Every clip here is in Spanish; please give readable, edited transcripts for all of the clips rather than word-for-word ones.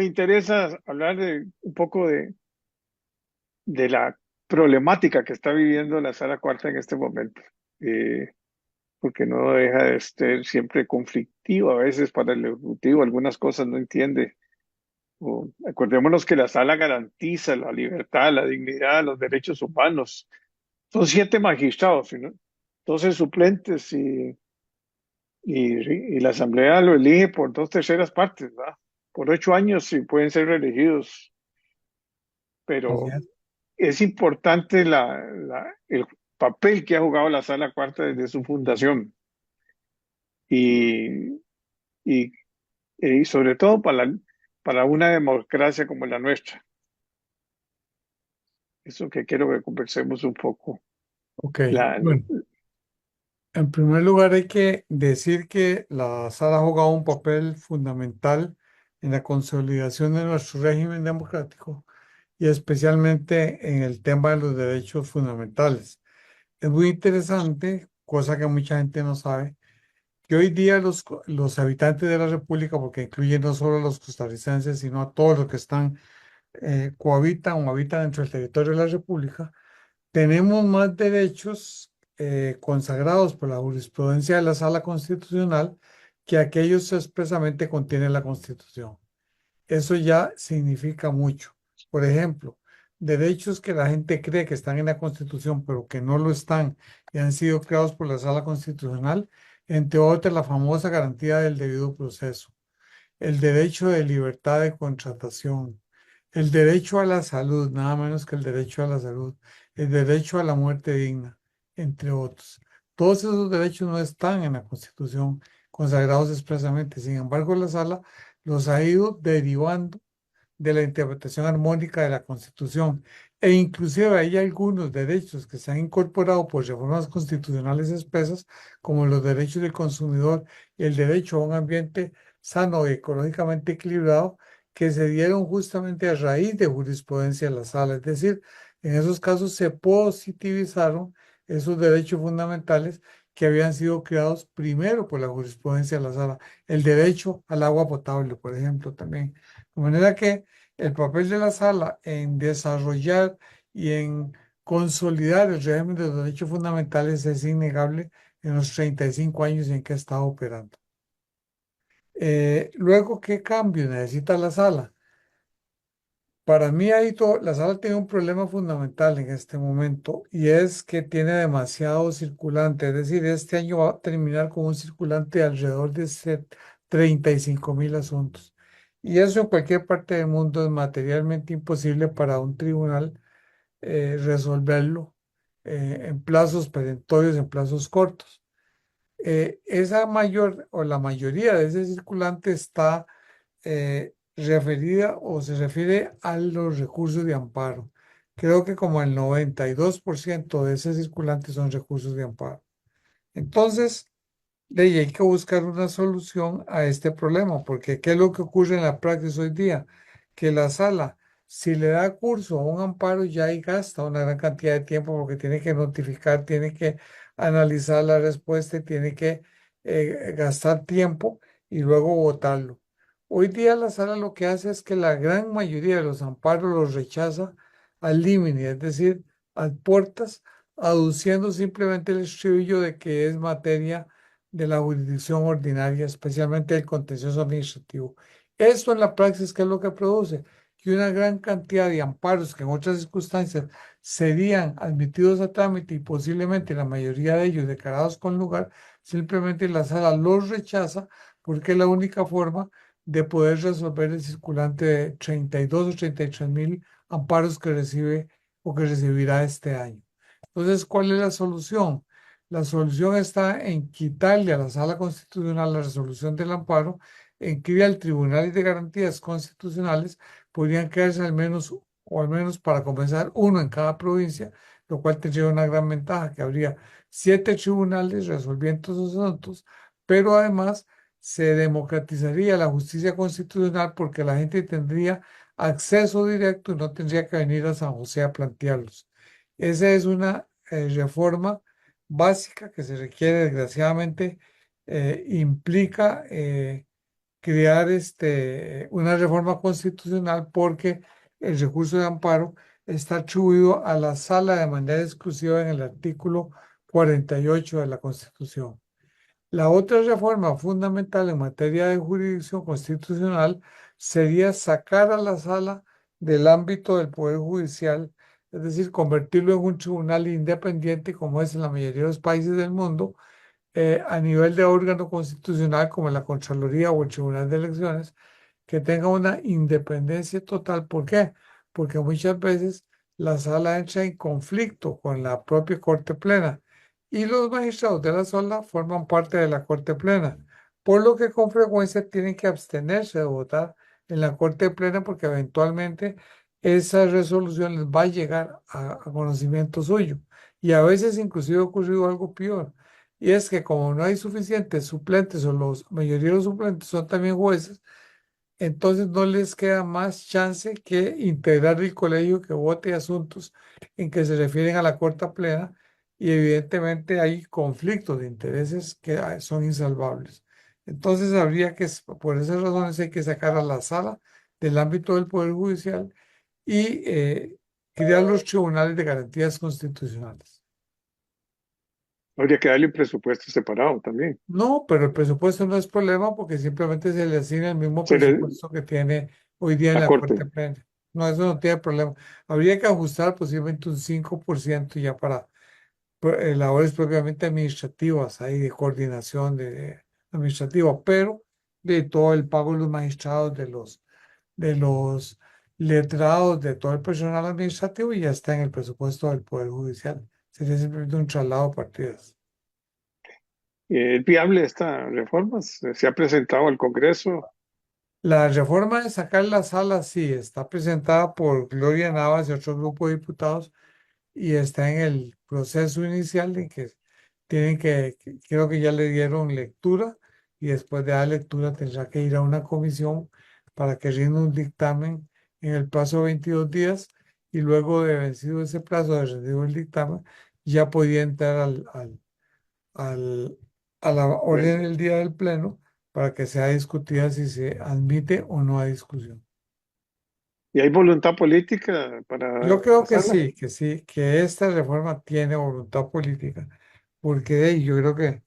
interesa hablar un poco de la problemática que está viviendo la Sala Cuarta en este momento, eh, porque no deja de ser siempre conflictivo a veces para el Ejecutivo, algunas cosas no entiende. Acordémonos que la Sala garantiza la libertad, la dignidad, los derechos humanos. Son 7 magistrados, ¿no? 12 suplentes y la Asamblea lo elige por 2/3 partes, ¿verdad? Por 8 años y pueden ser reelegidos, Así pero es. es importante el papel que ha jugado la Sala Cuarta desde su fundación y, y, y sobre todo para una democracia como la nuestra. Eso que quiero que conversemos un poco. Ok, La, bueno, en primer lugar hay que decir que la sala ha jugado un papel fundamental en la consolidación de nuestro régimen democrático y especialmente en el tema de los derechos fundamentales. Es muy interesante, cosa que mucha gente no sabe, que hoy día los habitantes de la República, porque incluye no solo a los costarricenses, sino a todos los que están, cohabitan o habitan dentro del territorio de la República, tenemos más derechos consagrados por la jurisprudencia de la Sala Constitucional que aquellos expresamente contiene la Constitución. Eso ya significa mucho. Por ejemplo, derechos que la gente cree que están en la Constitución, pero que no lo están y han sido creados por la Sala Constitucional, entre otras la famosa garantía del debido proceso, el derecho de libertad de contratación, el derecho a la salud, nada menos que el derecho a la salud, el derecho a la muerte digna, entre otros. Todos esos derechos no están en la Constitución consagrados expresamente. Sin embargo, la sala los ha ido derivando de la interpretación armónica de la Constitución. E inclusive hay algunos derechos que se han incorporado por reformas constitucionales espesas, como los derechos del consumidor y el derecho a un ambiente sano y ecológicamente equilibrado, que se dieron justamente a raíz de jurisprudencia de la sala. Es decir, en esos casos se positivizaron esos derechos fundamentales que habían sido creados primero por la jurisprudencia de la sala. El derecho al agua potable, por ejemplo, también. De manera que el papel de la sala en desarrollar y en consolidar el régimen de los derechos fundamentales es innegable en los 35 años en que ha estado operando. Luego, ¿qué cambio necesita la sala? Para mí la sala tiene un problema fundamental en este momento y es que tiene demasiado circulante. Es decir, este año va a terminar con un circulante de alrededor de 35.000 asuntos. Y eso en cualquier parte del mundo es materialmente imposible para un tribunal resolverlo en plazos perentorios, en plazos cortos. Esa mayor o la mayoría de ese circulante está referida o se refiere a los recursos de amparo. Creo que como el 92% de ese circulante son recursos de amparo. Entonces, de ahí hay que buscar una solución a este problema, porque ¿qué es lo que ocurre en la práctica hoy día? Que la sala, si le da curso a un amparo, ya ahí gasta una gran cantidad de tiempo porque tiene que notificar, tiene que analizar la respuesta y tiene que gastar tiempo y luego votarlo. Hoy día la sala lo que hace es que la gran mayoría de los amparos los rechaza al límite, es decir, a puertas, aduciendo simplemente el estribillo de que es materia de la jurisdicción ordinaria, especialmente el contencioso administrativo. Esto en la praxis, ¿qué es lo que produce? Que una gran cantidad de amparos que en otras circunstancias serían admitidos a trámite y posiblemente la mayoría de ellos declarados con lugar, simplemente la sala los rechaza porque es la única forma de poder resolver el circulante de 32 o 33.000 amparos que recibe o que recibirá este año. Entonces, ¿cuál es la solución? La solución está en quitarle a la Sala Constitucional la resolución del amparo, en que al Tribunal de Garantías Constitucionales podrían quedarse al menos, o al menos para comenzar, uno en cada provincia, lo cual tendría una gran ventaja, que habría 7 tribunales resolviendo esos asuntos, pero además se democratizaría la justicia constitucional porque la gente tendría acceso directo y no tendría que venir a San José a plantearlos. Esa es una reforma básica que se requiere, desgraciadamente, implica crear una reforma constitucional porque el recurso de amparo está atribuido a la sala de manera exclusiva en el artículo 48 de la Constitución. La otra reforma fundamental en materia de jurisdicción constitucional sería sacar a la sala del ámbito del Poder Judicial, es decir, convertirlo en un tribunal independiente como es en la mayoría de los países del mundo, a nivel de órgano constitucional como la Contraloría o el Tribunal de Elecciones, que tenga una independencia total. ¿Por qué? Porque muchas veces la sala entra en conflicto con la propia Corte Plena y los magistrados de la sala forman parte de la Corte Plena, por lo que con frecuencia tienen que abstenerse de votar en la Corte Plena porque eventualmente esa resolución les va a llegar a conocimiento suyo. Y a veces inclusive ha ocurrido algo peor, y es que como no hay suficientes suplentes o los mayoría de los suplentes son también jueces, entonces no les queda más chance que integrar el colegio que vote asuntos en que se refieren a la Corte Plena, y evidentemente hay conflictos de intereses que son insalvables. Entonces habría que, por esas razones, hay que sacar a la sala del ámbito del Poder Judicial y crear los tribunales de garantías constitucionales. Habría que darle un presupuesto separado también. No, pero el presupuesto no es problema porque simplemente se le asigna el mismo Se le, presupuesto que tiene hoy día en la la Corte corte. Plena. No, eso no tiene problema. Habría que ajustar posiblemente un 5% ya para labores propiamente administrativas, ahí de coordinación administrativa, pero de todo el pago de los magistrados, de los letrados, de todo el personal administrativo, y ya está en el presupuesto del Poder Judicial. Sería simplemente un traslado de partidas. ¿Es viable esta reforma? Se ha presentado al Congreso. La reforma de sacar la sala sí está presentada por Gloria Navas y otro grupo de diputados y está en el proceso inicial de que creo que ya le dieron lectura, y después de dar lectura tendrá que ir a una comisión para que rinda un dictamen en el plazo de 22 días, y luego de vencido ese plazo de rendido el dictamen ya podía entrar al- a la orden Bueno, del día del pleno para que sea discutida si se admite o no a discusión. ¿y hay voluntad política para Yo creo pasarla? que sí, que esta reforma tiene voluntad política, porque yo creo que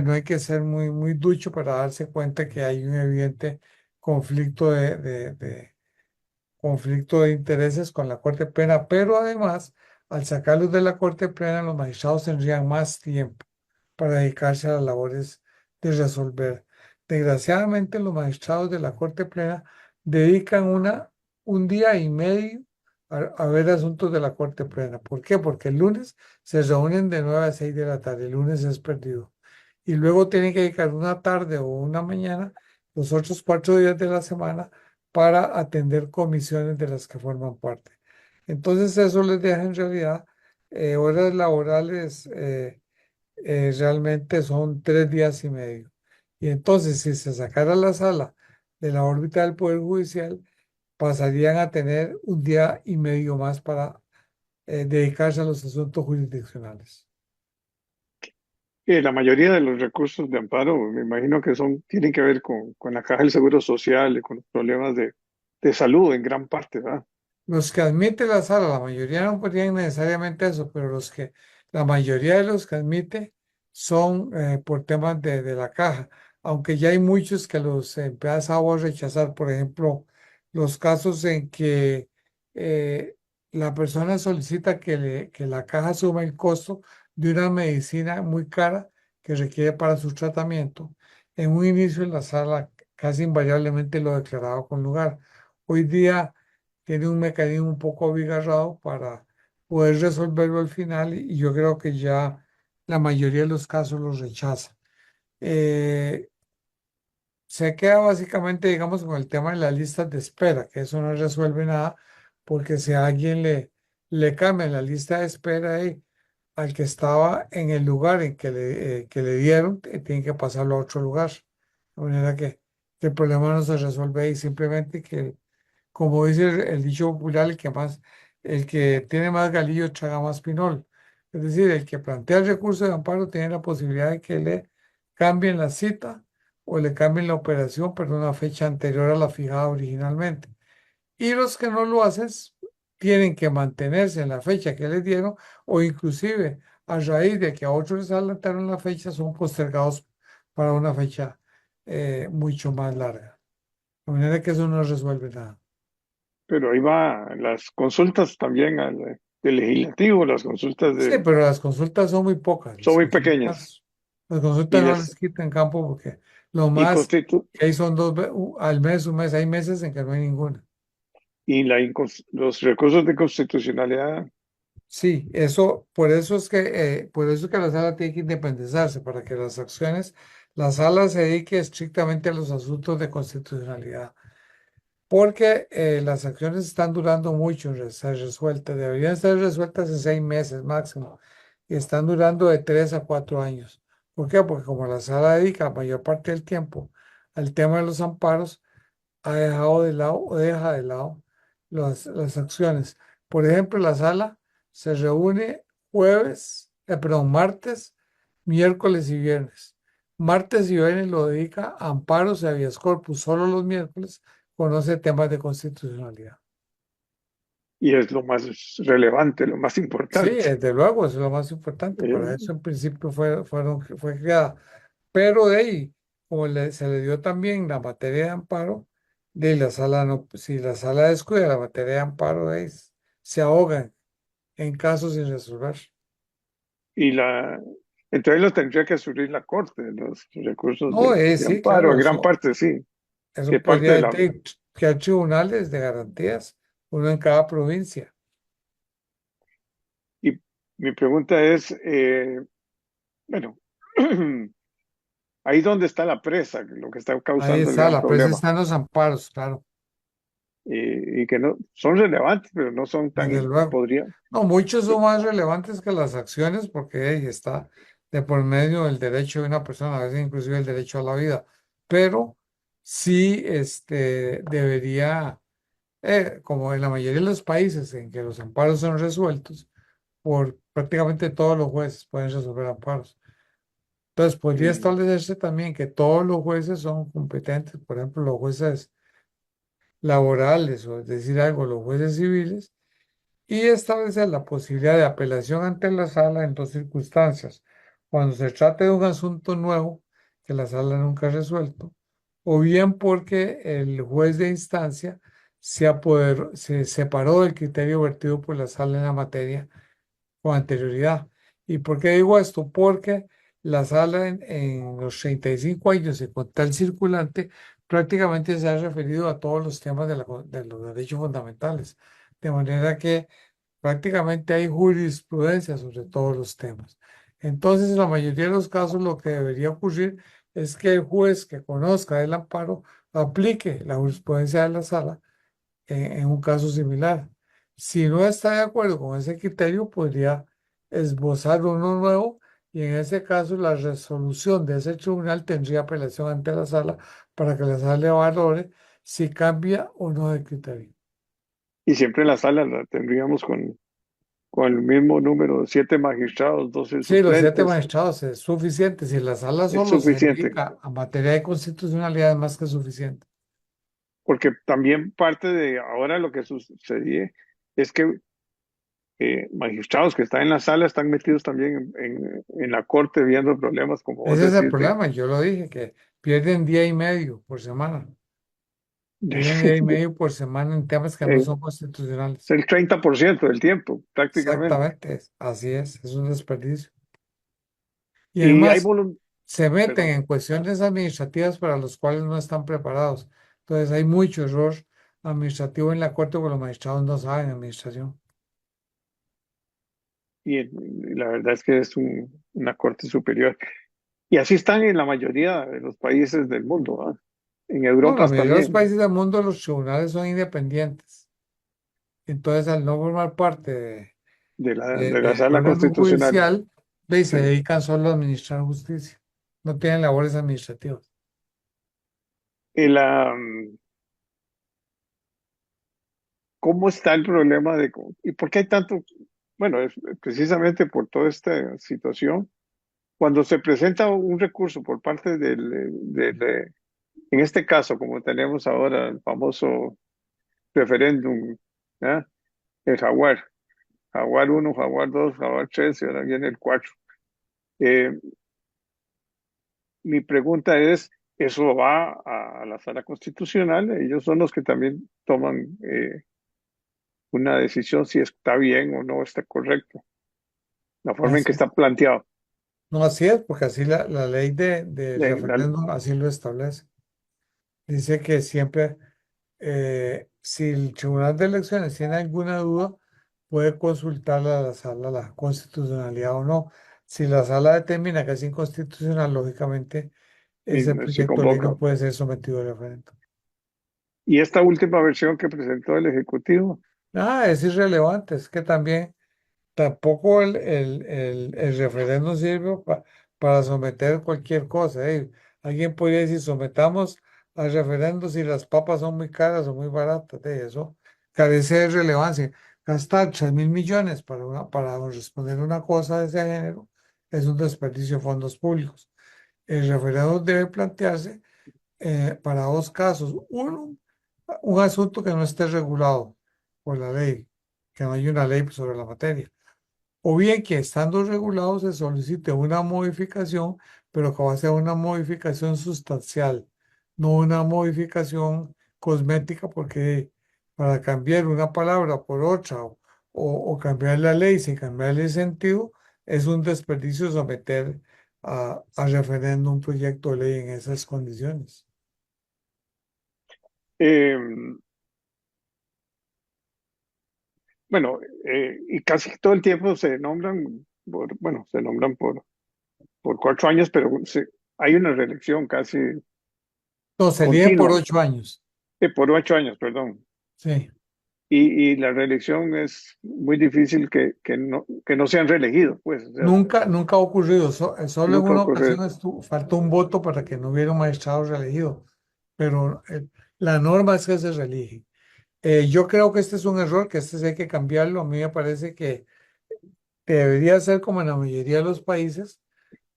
no hay que ser muy, muy ducho para darse cuenta que hay un evidente conflicto conflicto de intereses con la Corte Plena, pero además, al sacarlos de la Corte Plena, los magistrados tendrían más tiempo para dedicarse a las labores de resolver. Desgraciadamente, los magistrados de la Corte Plena dedican un día y medio a ver asuntos de la Corte Plena. ¿Por qué? Porque el lunes se reúnen de 9 a 6 de la tarde, el lunes es perdido. Y luego tienen que dedicar una tarde o una mañana, los otros 4 días de la semana, para atender comisiones de las que forman parte. Entonces eso les deja en realidad horas laborales, realmente son 3 días y medio. Y entonces, si se sacara la sala de la órbita del Poder Judicial, pasarían a tener un día y medio más para dedicarse a los asuntos jurisdiccionales. La mayoría de los recursos de amparo, me imagino que tienen que ver con la caja del Seguro Social y con los problemas de salud en gran parte, ¿verdad? Los que admite la sala, la mayoría no podrían necesariamente eso, pero la mayoría de los que admite son por temas de la caja, aunque ya hay muchos que los empezado a rechazar. Por ejemplo, los casos en que eh, la persona solicita que la caja asuma el costo de una medicina muy cara que requiere para su tratamiento. En un inicio la sala casi invariablemente lo declaraba con lugar. Hoy día tiene un mecanismo un poco abigarrado para poder resolverlo al final, y yo creo que ya la mayoría de los casos los rechaza. Eh, Se queda básicamente, digamos, con el tema de las listas de espera, que eso no resuelve nada, porque si a alguien le cambia la lista de espera al que estaba en el lugar en que le dieron, tiene que pasarlo a otro lugar. De manera que el problema no se resuelve ahí, simplemente que, como dice el dicho popular, el que tiene más galillo traga más pinol. Es decir, el que plantea el recurso de amparo tiene la posibilidad de que le cambien la cita o le cambien la operación, pero una fecha anterior a la fijada originalmente. Y los que no lo hacen tienen que mantenerse en la fecha que les dieron o inclusive a raíz de que a otros les adelantaron la fecha, son postergados para una fecha mucho más larga. De manera que eso no resuelve nada. Pero ahí va las consultas también del legislativo, las consultas Sí, pero las consultas son muy pocas. son muy pequeñas. Las Y consultas no las les quitan campo porque lo y más constitu- que hay son al mes, un mes. Hay meses en que no hay ninguna. y los recursos de constitucionalidad. Sí, por eso es por eso es que la sala tiene que independizarse, para que la sala se dedique estrictamente a los asuntos de constitucionalidad, porque las acciones están durando mucho en ser resueltas, deberían ser resueltas en 6 meses máximo, y están durando de 3 a 4 años. ¿Por qué? Porque como la sala dedica la mayor parte del tiempo al tema de los amparos, ha dejado de lado o deja de lado las acciones. Por ejemplo, la sala se reúne martes, miércoles y viernes. Martes y viernes lo dedica a amparos y habeas corpus. Solo los miércoles conoce temas de constitucionalidad. Y es lo más relevante, lo más Sí, importante. desde luego, eso es lo más importante. Para Eh, eso en principio fue creada. Pero de ahí, como se le dio también la materia de amparo, de la sala no, si la sala descuida la materia de amparo, se ahogan en casos sin resolver. y entonces lo tendría que asumir la Corte, los recursos No, de sí, amparo, claro, en gran parte, sí, que eso parte de podría la. crear tribunales de garantías, uno en cada provincia. Y mi pregunta es, bueno, ahí donde está la presa, lo que está Ahí causando el está, gran la presa problema, está en los amparos, claro, y que no son relevantes, pero no son desde tan, luego. podría, No, muchos son más relevantes que las acciones porque ahí está de por medio el derecho de una persona, a veces inclusive el derecho a la vida. Pero sí, debería, como en la mayoría de los países en que los amparos son resueltos, por prácticamente todos los jueces pueden resolver amparos. Entonces, podría mm, establecerse también que todos los jueces son competentes, por ejemplo, los jueces laborales o es decir algo, los jueces civiles y establecer la posibilidad de apelación ante la sala en dos circunstancias. Cuando se trate de un asunto nuevo que la sala nunca ha resuelto, o bien porque el juez de instancia se separó del criterio vertido por la sala en la materia con anterioridad. ¿Y por qué digo esto? Porque la sala en los 35 años de tal circulante prácticamente se ha referido a todos los temas de los derechos fundamentales. De manera que prácticamente hay jurisprudencia sobre todos los temas. Entonces, en la mayoría de los casos, lo que debería ocurrir es que el juez que conozca el amparo aplique la jurisprudencia de la sala en un caso similar. Si no está de acuerdo con ese criterio, podría esbozar uno nuevo y en ese caso la resolución de ese tribunal tendría apelación ante la sala para que la sala valore si cambia o no de criterio. y siempre la sala la tendríamos con el mismo número, 7 magistrados, 12 Sí, los 7 suplentes, magistrados es suficiente. Si la sala es solo se suficiente, dedica a materia de constitucionalidad, es más que suficiente. porque también parte de ahora lo que sucedía es que magistrados que están en la sala están metidos también en la corte viendo problemas, como vos Ese es el decís, problema. Yo lo dije, que pierden día y medio por semana. de- Pierden día y medio por semana en temas que no eh, son es constitucionales. el 30% del tiempo, prácticamente. Exactamente, así es un desperdicio. Y Y hay además se meten perdón, en cuestiones administrativas para los cuales no están preparados. Entonces hay mucho error administrativo en la corte porque los magistrados no saben administración. y la verdad es que es una corte superior. Y así están en la mayoría de los países del mundo, ¿ah? En No, Europa la mayoría de los también, países del mundo los tribunales son independientes. Entonces, al no formar parte de la del sala órgano constitucional. judicial, se Sí. dedican solo a administrar justicia. No tienen labores administrativas. Y ¿cómo está el problema y por qué hay tanto? Bueno, es precisamente por toda esta situación cuando se presenta un recurso por parte en este caso, como tenemos ahora el famoso referéndum, ¿ah? El Jaguar, Jaguar uno, Jaguar 2, Jaguar 3 y ahora viene el 4. Eh, Mi pregunta es, ¿eso va a la sala constitucional? Ellos son los que también toman una decisión si está bien o no está correcto, la forma en Así que es. está planteado. No, así es, porque así la ley de Eh, la- referéndum así lo establece. Dice que siempre, si el Tribunal de Elecciones tiene alguna duda, puede consultarle a la sala la constitucionalidad o no. Si la sala determina que es inconstitucional, lógicamente ese se proyecto de ley convoca. no puede ser sometido a referéndum. Y esta última versión que presentó el Ejecutivo, Nada, es irrelevante, es que también tampoco el referéndum sirve para someter cualquier cosa. Alguien podría decir, sometamos al referéndum si las papas son muy caras o muy baratas. Eso carece de relevancia. Gastar 3.000 millones para responder una cosa de ese género es un desperdicio de fondos públicos. El referéndum debe plantearse para dos casos. Uno, un asunto que no esté regulado por la ley, que no hay una ley sobre la materia. O bien que estando regulado se solicite una modificación, pero que va a ser una modificación sustancial, no una modificación cosmética, porque para cambiar una palabra por otra o cambiar la ley sin cambiarle el sentido, es un desperdicio someter a referéndum un proyecto de ley en esas condiciones. eh, bueno, y casi todo el tiempo se nombran, bueno, se nombran por 4 años, pero hay una reelección casi No, se elige por continua, 8 años. por 8 años, perdón. Sí. Y la reelección es muy difícil que no sean reelegidos, pues, o sea, Nunca ha ocurrido, solo en nunca una ocurre. ocasión faltó un voto para que no hubiera un magistrado reelegido, pero la norma es que se reelige. Yo creo que este es un error, que este sí hay que cambiarlo. A mí me parece que debería ser como en la mayoría de los países,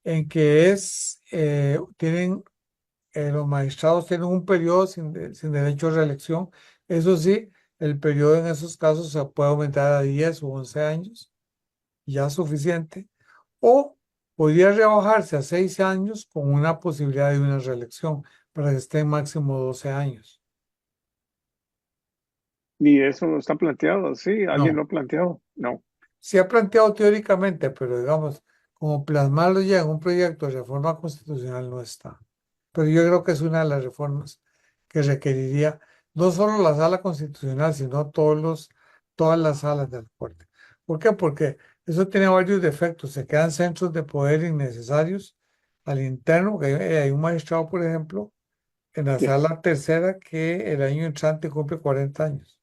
en que los magistrados tienen un periodo sin derecho a reelección. Eso sí, el periodo en esos casos se puede aumentar a 10 o 11 años, ya suficiente, o podría rebajarse a 6 años con una posibilidad de una reelección para que esté máximo 12 años. Ni eso no está planteado, sí, alguien lo No, ha planteado, no. se ha planteado teóricamente, pero digamos, como plasmarlo ya en un proyecto de reforma constitucional no está. Pero yo creo que es una de las reformas que requeriría no solo la sala constitucional, sino todas las salas de la Corte. ¿Por qué? Porque eso tiene varios defectos. Se quedan centros de poder innecesarios al interno, que hay un magistrado, por ejemplo, en la Ya, sala tercera que el año entrante cumple 40 años.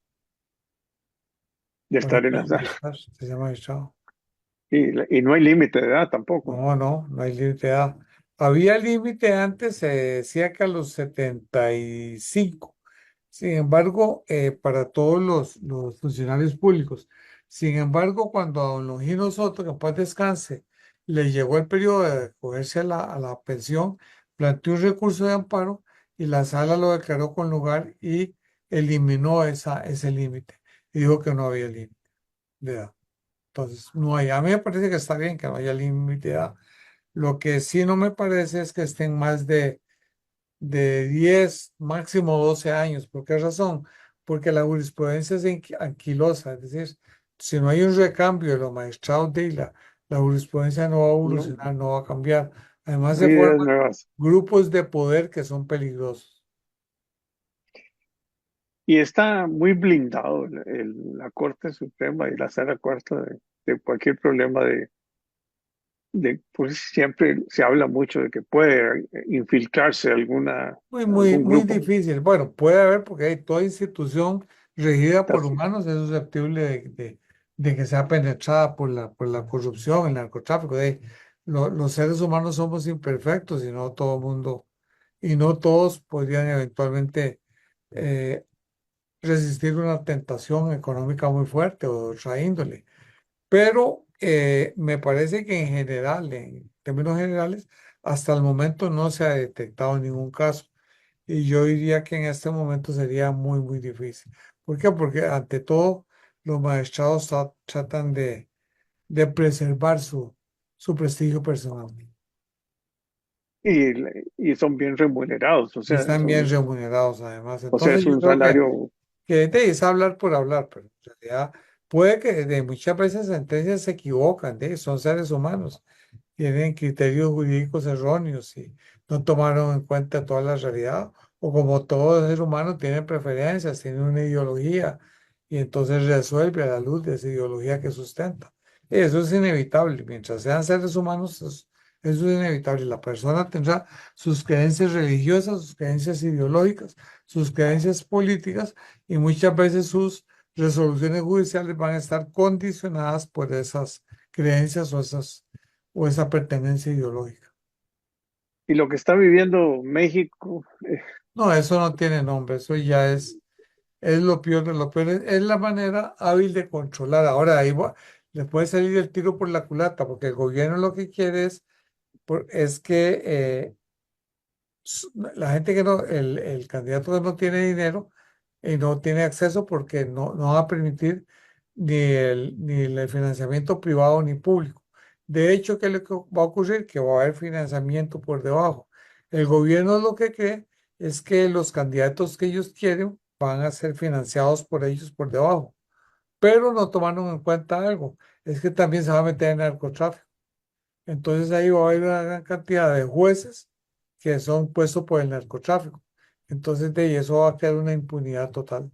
de estar en 40 la años de sala. estar, se llama magistrado. Y no hay límite de edad tampoco. No hay límite de edad. Había límite antes, se decía que a los 75. Sin embargo, para todos los funcionarios públicos. Sin embargo, cuando a don Longino Soto, que en paz descanse, le llegó el periodo de acogerse a la pensión, planteó un recurso de amparo y la sala lo declaró con lugar y eliminó ese límite. Y dijo que no había límite de edad. Entonces, no hay. A mí me parece que está bien que no haya límite de edad. Lo que sí no me parece es que estén más de 10 máximo 12 años. ¿Por qué razón? Porque la jurisprudencia es anquilosa, es decir, si no hay un recambio de los magistrados la jurisprudencia no va a No, evolucionar, no va a cambiar. Además, no se hay ideas forman nuevas. grupos de poder que son peligrosos. Y está muy blindado la Corte Suprema y la Sala Cuarta de cualquier problema pues siempre se habla mucho de que puede infiltrarse Muy, algún muy grupo. difícil. Bueno, puede haber porque hay toda institución regida por Así, humanos es susceptible de que sea penetrada por la corrupción, el narcotráfico. Los seres humanos somos imperfectos y no todo mundo, y no todos podrían eventualmente eh, resistir una tentación económica muy fuerte o de otra índole. Pero me parece que en general, en términos generales, hasta el momento no se ha detectado ningún caso. Y yo diría que en este momento sería muy, muy difícil. ¿Por qué? Porque ante todo, los magistrados tratan de preservar su prestigio personal y, y son bien remunerados, y están bien remunerados además. o sea, Entonces es yo un creo salario. que es hablar por hablar, pero en realidad puede que de muchas veces sentencias se equivocan, son seres humanos, tienen criterios jurídicos erróneos y no tomaron en cuenta toda la realidad, o como todo ser humano tiene preferencias, tiene una ideología y entonces resuelve a la luz de esa ideología que sustenta. Eso es inevitable, mientras sean seres humanos, eso es inevitable. La persona tendrá sus creencias religiosas, sus creencias ideológicas, sus creencias políticas y muchas veces sus resoluciones judiciales van a estar condicionadas por esas creencias o esa pertenencia ideológica. Y lo que está viviendo México, No, eso no tiene nombre, eso ya es lo peor de lo peor, es la manera hábil de controlar. Ahora le puede salir el tiro por la culata, porque el gobierno lo que quiere es que la gente que no, el candidato que no tiene dinero y no tiene acceso porque no va a permitir ni el financiamiento privado ni público. De hecho, ¿qué es lo que va a ocurrir? Que va a haber financiamiento por debajo. El gobierno lo que cree es que los candidatos que ellos quieren van a ser financiados por ellos por debajo, pero no tomaron en cuenta algo, es que también se va a meter en narcotráfico. Entonces ahí va a haber una gran cantidad de jueces que son puestos por el narcotráfico. Entonces de ahí eso va a crear una impunidad total.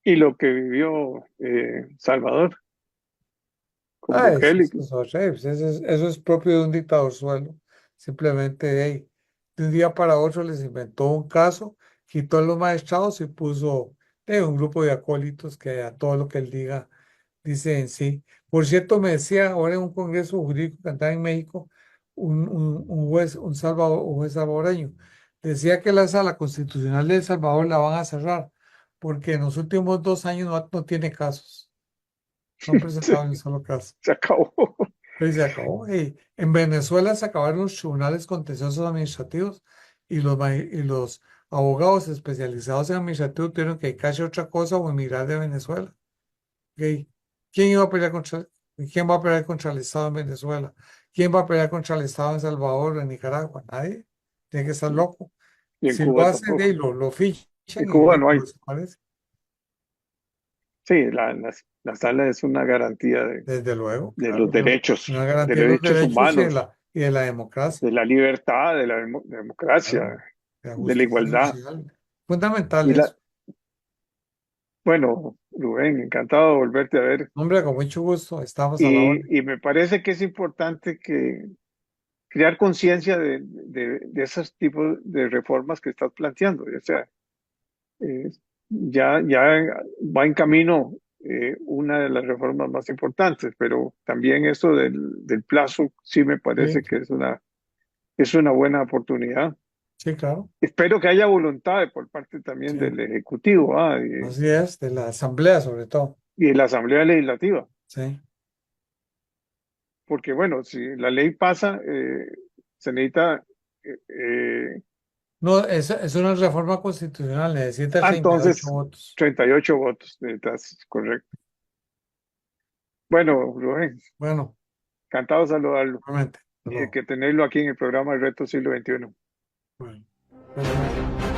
y lo que vivió Salvador con Ah, Bukele. eso es horrible, eso es propio de un dictador suelo. Simplemente de un día para otro les inventó un caso, quitó a los magistrados y puso un grupo de acólitos que a todo lo que él diga dice en sí. Por cierto, me decía ahora en un congreso jurídico que andaba en México, un juez, un juez salvadoreño, decía que la sala constitucional de El Salvador la van a cerrar porque en los últimos 2 años no tiene casos, no han presentado ni un solo caso. Se acabó. Y se acabó. Y en Venezuela se acabaron los tribunales contenciosos administrativos y los abogados especializados en administrativo tuvieron que dedicarse a otra cosa o emigrar de Venezuela. Ok. ¿Quién iba a pelear quién va a pelear contra el Estado en Venezuela? ¿Quién va a pelear contra el Estado en Salvador o en Nicaragua? Nadie. Tiene que estar loco. Y en Si lo Cuba hace, tampoco. lo En fichan y Cuba no lo hay. desaparece. Sí, la sala es una garantía Desde luego, de claro. los Una garantía de los derechos derechos y de humanos, la democracia. de la libertad, de la democracia, Claro, la de la justicia igualdad. social. Fundamental Y eso. bueno, Rubén, encantado de volverte a ver. Hombre, con mucho gusto, estamos a la orden. Y me parece que es importante crear conciencia de esos tipos de reformas que estás planteando. O sea, eh, ya va en camino una de las reformas más importantes, pero también eso del plazo sí me Sí, parece que es una buena oportunidad. sí, claro. Espero que haya voluntad por parte también Sí. del Ejecutivo, Así es, de la asamblea sobre todo. y de la Asamblea Legislativa, Sí. porque bueno, si la ley pasa, se necesita, eh, eh, No, es una reforma constitucional, necesita 38 entonces votos. 38 votos, necesitas, correcto. Bueno, Rubén, Bueno, encantado de saludarlo realmente. y de que tenerlo aquí en el programa El Reto Siglo XXI. Bueno, igualmente.